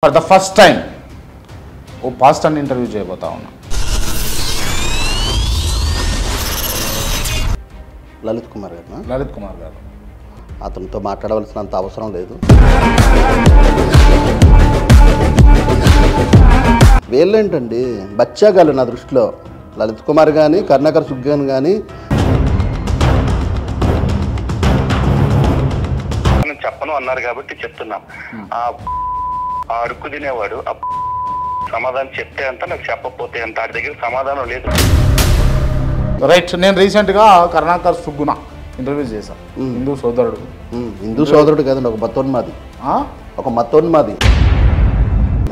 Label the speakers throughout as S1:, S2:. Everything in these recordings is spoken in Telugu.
S1: ఫర్ ద ఫస్ట్ టైం ఓ పాస్టర్ని ఇంటర్వ్యూ చేయబోతా ఉన్నా.
S2: లలిత్ కుమార్ గారు.
S1: లలిత్ కుమార్ గారు
S2: అతనితో మాట్లాడవలసినంత అవసరం లేదు. వీళ్ళేంటండి బచ్చాగాలు నా దృష్టిలో. లలిత్ కుమార్ కానీ కరుణాకర్ సుగ్గాన్ కానీ
S3: చెప్పను అన్నారు కాబట్టి చెప్తున్నాం. ఆ అడుక్కు తినేవాడు సమాధానం చెప్తే అంత, నాకు చెప్పకపోతే అంత. ఆడి దగ్గర సమాధానం లేదు.
S1: రైట్. నేను రీసెంట్గా కరుణాకర్ సుగ్గున ఇంటర్వ్యూ చేశాను. హిందూ సోదరుడు.
S2: హిందూ సోదరుడు కదండి, ఒక మతోన్మాది. ఒక మతోన్మాది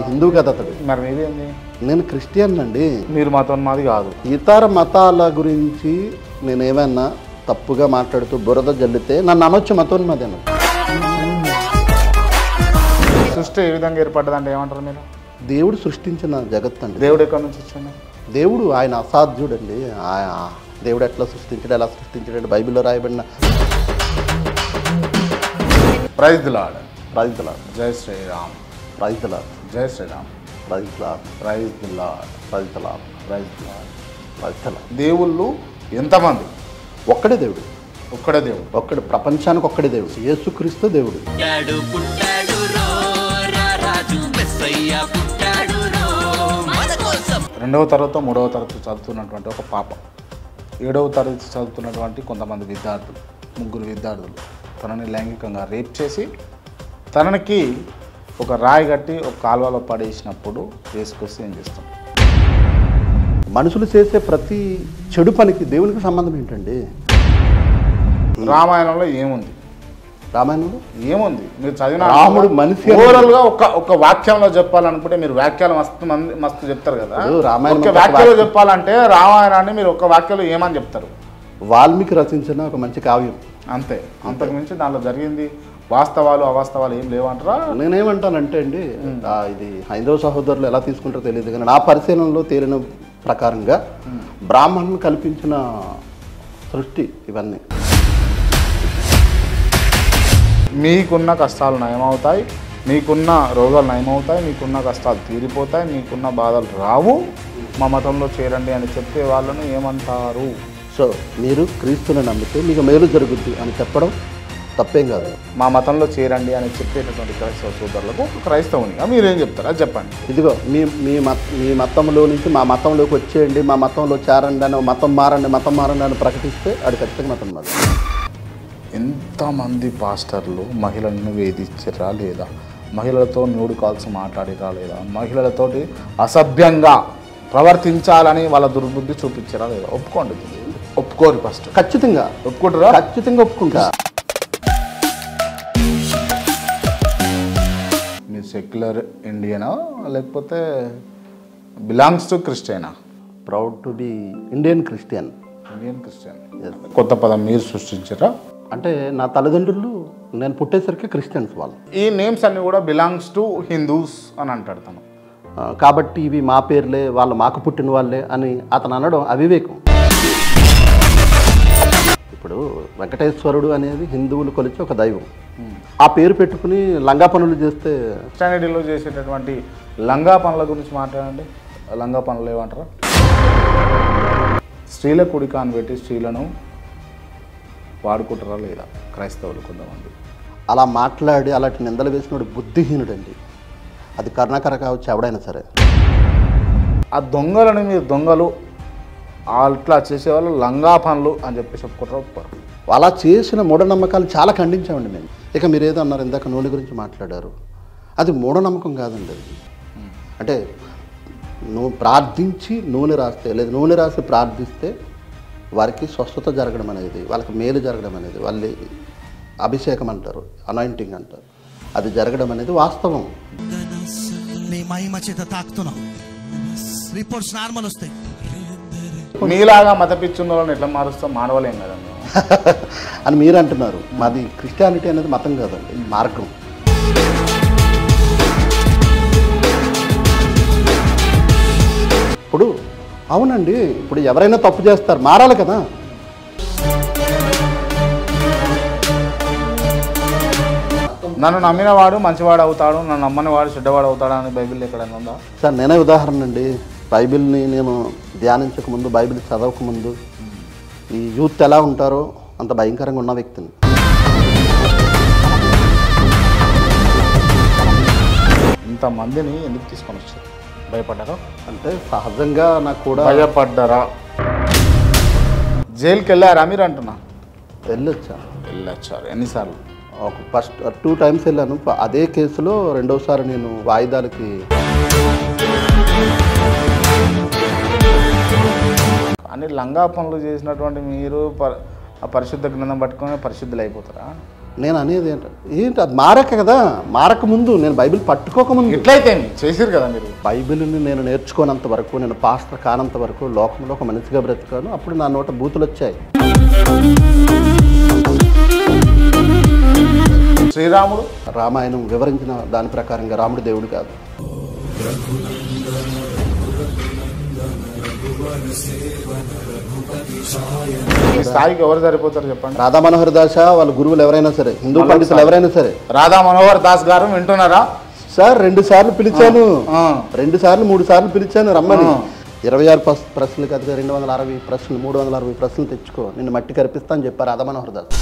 S2: హిందూ కదా అతడు.
S1: మరి మీదేంది?
S2: నేను క్రిస్టియన్ అండి.
S1: మీరు మతోన్మాది కాదు.
S2: ఇతర మతాల గురించి నేనేమన్నా తప్పుగా మాట్లాడుతూ బురద జల్లితే నన్ను అనొచ్చు మతోన్మాది అన్న.
S1: సృష్టి ఏ విధంగా ఏర్పడ్డదంటే ఏమంటారు మీరు?
S2: దేవుడు సృష్టించిన జగత్ అండి.
S1: దేవుడు ఎక్కడి నుంచి వచ్చింది?
S2: దేవుడు ఆయన అసాధ్యుడండి. దేవుడు ఎట్లా సృష్టించాడు, ఎలా సృష్టించాడు బైబిల్లో రాయబడిన.
S1: Praise the lord.
S2: Praise the lord.
S1: జై శ్రీరామ్.
S2: Praise the lord.
S1: జై Shriram.
S2: Praise the lord.
S1: Praise the lord.
S2: Praise the lord.
S1: Praise the lord.
S2: Praise the lord.
S1: దేవుళ్ళు ఎంతమంది?
S2: ఒక్కడే దేవుడు.
S1: ఒక్కడే దేవుడు.
S2: ఒక్కడే ప్రపంచానికి ఒక్కడే దేవుడు. యేసుక్రీస్తు దేవుడు.
S1: రెండవ తరగతి మూడవ తరగతి చదువుతున్నటువంటి ఒక పాప, 7వ తరగతి చదువుతున్నటువంటి కొంతమంది విద్యార్థులు, 3 విద్యార్థులు తనని లైంగికంగా రేప్ చేసి తనకి ఒక రాయి కట్టి ఒక కాలువలో పడేసినప్పుడు వేసుకొస్తే ఏం చేస్తాం?
S2: మనుషులు చేసే ప్రతి చెడు పనికి దేవునికి సంబంధం ఏంటండి?
S1: రామాయణంలో ఏముంది?
S2: రామాయణంలో
S1: ఏముంది? మీరు చదివిన
S2: రాముడు మనిషి
S1: ఓవరాల్గా ఒక వాక్యంలో చెప్పాలనుకుంటే మీరు వాక్యాలు మస్తు చెప్తారు కదా. ఒక వాక్యంలో చెప్పాలంటే రామాయణాన్ని మీరు ఒక వాక్యంలో ఏమని చెప్తారు?
S2: వాల్మీకి రచించిన ఒక మంచి కావ్యం అంతే.
S1: అంతకు మించి దాంట్లో జరిగింది వాస్తవాలు అవాస్తవాలు ఏం లేవంటారా?
S2: నేనేమంటానంటే అండి, ఇది హైందవ సహోదరులు ఎలా తీసుకుంటారో తెలియదు కానీ నా పరిశీలనలో తేలిన ప్రకారంగా బ్రాహ్మణుని కల్పించిన సృష్టి ఇవన్నీ.
S1: మీకున్న కష్టాలు నయమవుతాయి, మీకున్న రోగాలు నయమవుతాయి, మీకున్న కష్టాలు తీరిపోతాయి, మీకున్న బాధలు రావు, మా మతంలో చేరండి అని చెప్పే వాళ్ళను ఏమంటారు?
S2: సో మీరు క్రీస్తుని నమ్మితే మీకు మేలు జరుగుద్ది అని చెప్పడం తప్పేం కాదు.
S1: మా మతంలో చేరండి అని చెప్పేటటువంటి క్రైస్తవ సోదరులకు క్రైస్తవునిగా మీరేం చెప్తారు అది చెప్పండి.
S2: ఇదిగో మీ మతంలో నుంచి మా మతంలోకి వచ్చేయండి, మా మతంలో చేరండి అని, మతం మారండి అని ప్రకటిస్తే అది ఖచ్చితంగా మతం మాది.
S1: ఎంతమంది పాస్టర్లు మహిళలను వేధించరా లేదా? మహిళలతో న్యూడ్ కాల్స్ మాట్లాడిరా లేదా? మహిళలతోటి అసభ్యంగా ప్రవర్తించాలని వాళ్ళ దుర్బుద్ధి చూపించరా లేదా? ఒప్పుకోండి. ఒప్పుకోరు. ఫస్ట్
S2: ఖచ్చితంగా
S1: ఒప్పుకుంటారా?
S2: ఖచ్చితంగా ఒప్పుకుంటా.
S1: మీరు సెక్యులర్ ఇండియనా లేకపోతే బిలాంగ్స్ టు క్రిస్టియనా?
S2: Proud to be Indian Christian.
S1: Indian Christian. కొత్త పదం మీరు సృష్టించరా?
S2: అంటే నా తల్లిదండ్రులు నేను పుట్టేసరికి క్రిస్టియన్స్ వాళ్ళు.
S1: ఈ నేమ్స్ అన్ని కూడా బిలాంగ్స్ టు హిందూస్ అని అంటాడు తను.
S2: కాబట్టి ఇవి మా పేర్లే, వాళ్ళు మాకు పుట్టిన వాళ్ళే అని అతను అనడం అవివేకం. ఇప్పుడు వెంకటేశ్వరుడు అనేది హిందువులు కొలిచే ఒక దైవం. ఆ పేరు పెట్టుకుని లంగా పనులు చేస్తే,
S1: క్రిస్టియానిటీలో చేసేటటువంటి లంగా పనుల గురించి మాట్లాడండి. లంగా పనులు ఏమంటారా? స్త్రీల కుడికాన్ని పెట్టి స్త్రీలను వాడుకుంటారా లేదా క్రైస్తవులు కొంతమంది?
S2: అలా మాట్లాడి అలాంటి నిందలు వేసినోడు బుద్ధిహీనుడండి. అది కరుణాకర కావచ్చు, ఎవడైనా సరే.
S1: ఆ దొంగలను మీరు దొంగలు, అట్లా చేసేవాళ్ళు లంగా పనులు అని చెప్పి చెప్పుకుంటారు.
S2: అలా చేసిన మూఢనమ్మకాలు చాలా ఖండించామండి మేము. ఇక మీరు ఏదో అన్నారు ఇందాక, నూనె గురించి మాట్లాడారు. అది మూఢనమ్మకం కాదండి. అది అంటే నువ్వు ప్రార్థించి నూనె రాస్తే, లేదా నూనె రాసి ప్రార్థిస్తే వారికి స్వస్థత జరగడం అనేది, వాళ్ళకి మేలు జరగడం అనేది, వాళ్ళు అభిషేకం అంటారు, అనాయింటింగ్ అంటారు, అది జరగడం అనేది వాస్తవం.
S4: నీ మహిమ చేత తాకుతున్నావు, రిపోర్ట్స్ నార్మల్ వస్తాయి.
S1: మీలాగా మత పిచ్చున్న వాళ్ళని ఎట్లా మారుస్తాం? మానవలేం కదా
S2: అని మీరు అంటున్నారు. మాది క్రిస్టియానిటీ అనేది మతం కాదండి, మార్గం. ఇప్పుడు అవునండి, ఇప్పుడు ఎవరైనా తప్పు చేస్తారు, మారాలి కదా.
S1: నన్ను నమ్మినవాడు మంచివాడు అవుతాడు, నన్ను నమ్మని వాడు చెడ్డవాడు అవుతాడు అని బైబిల్ ఎక్కడైనా ఉందా?
S2: సార్ నేనే ఉదాహరణ అండి. బైబిల్ని నేను ధ్యానించక ముందు, బైబిల్ చదవక ముందు ఈ యూత్ ఎలా ఉంటారో అంత భయంకరంగా ఉన్న వ్యక్తిని.
S1: ఇంతమందిని ఎందుకు తీసుకొని వచ్చారు? భయపడ్డారా?
S2: అంటే సహజంగా నాకు కూడా
S1: భయపడ్డారా? జైలుకి వెళ్ళారా మీరు అంటున్నా? వెళ్ళొచ్చారు. ఎన్నిసార్లు?
S2: ఒక ఫస్ట్ 2 times వెళ్ళాను. అదే కేసులో రెండోసారి నేను వాయిదాలకి.
S1: కానీ లంగా పనులు చేసినటువంటి మీరు ఆ పరిశుద్ధ గ్రంథం పట్టుకొని పరిశుద్ధులు అయిపోతారా?
S2: నేను అనేది ఏంటి అది మారక కదా, మారక ముందు నేను బైబిల్ పట్టుకోకముందు
S1: ఎట్లయితే చేసారు కదా మీరు.
S2: బైబిల్ని నేను నేర్చుకోనంత వరకు, నేను పాస్టర్ కానంత వరకు లోకంలో ఒక మనిషిగా బ్రతికాను. అప్పుడు నా నోట బూతులు వచ్చాయి.
S1: శ్రీరాముడు
S2: రామాయణం వివరించిన దాని ప్రకారంగా రాముడు దేవుడు కాదు.
S1: ఈ స్థాయికి ఎవరు సరిపోతారు చెప్పండి?
S2: రాధా మనోహర్ దాస్ వాళ్ళ గురువులు ఎవరైనా సరే, హిందూ పండితులు ఎవరైనా సరే.
S1: రాధా మనోహర్ దాస్ గారు వింటున్నారా
S2: సార్? 2 సార్లు పిలిచాను, 2 సార్లు 3 సార్లు పిలిచాను రమ్మని. 26 ప్రశ్నలు కదా, 260 ప్రశ్నలు, 360 ప్రశ్నలు తెచ్చుకో, నిన్ను మట్టి కరిపిస్తా అని చెప్పారు రాధా మనోహర్ దాస్.